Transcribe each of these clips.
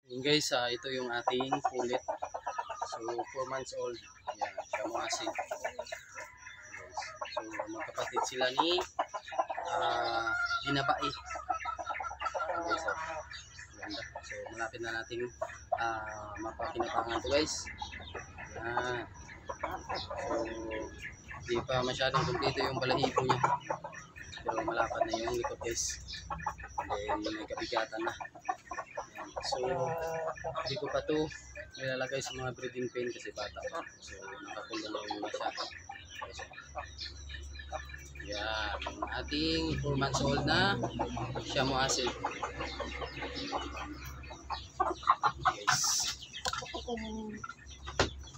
Yun guys, ito yung ating pulit. So 4 months old. Yan, siya mo asin. So magkapatid sila ni Binabae. Guys, ganda. So malapit na nating mapakinabangan to guys. Yan. So di pa masyadong kumpleto yung balahibo niya. Pero malapad na yung likod guys. Then may kabigatan na. So hindi ko pa to nilalagay sa mga breeding pen kasi bata pa. So nakakulong lang muna siya. Yan, yung ating 4 months old na Shamo Asil. Yes.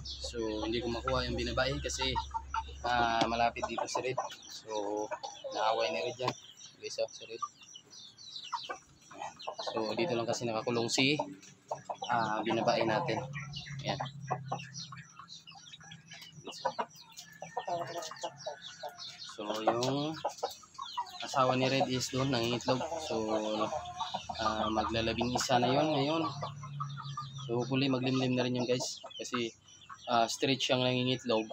So hindi ko makuha yung Binabae kasi malapit dito si Red. So naaway ni Red yan. Guys, si Red. So dito lang kasi nakakulong si Binabae natin. Ayan. So yung asawa ni Red is doon nangingitlog. So maglalabing isa na yon ngayon. So hopefully maglimlim na rin yun guys. Kasi straight siyang nangingitlog.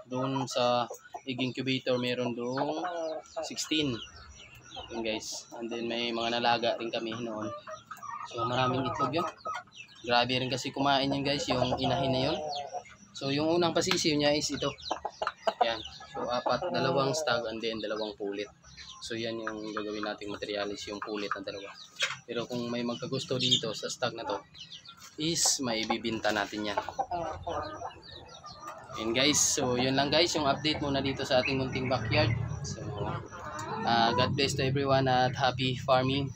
Doon sa egg incubator meron doon 16. Yun guys. And then may mga nalaga rin kami noon. So maraming itlog yun. Grabe rin kasi kumain yun guys, yung inahin na yun. So yung unang pasisiw niya is ito. Yan. So dalawang stag and then dalawang pulit. So yan yung gagawin nating materialis, yung pulit na dalawa. Pero kung may magkagusto dito sa stag na to, is may bibinta natin yan. Yan guys. So yun lang guys, yung update muna dito sa ating munting backyard. So God bless to everyone at happy farming.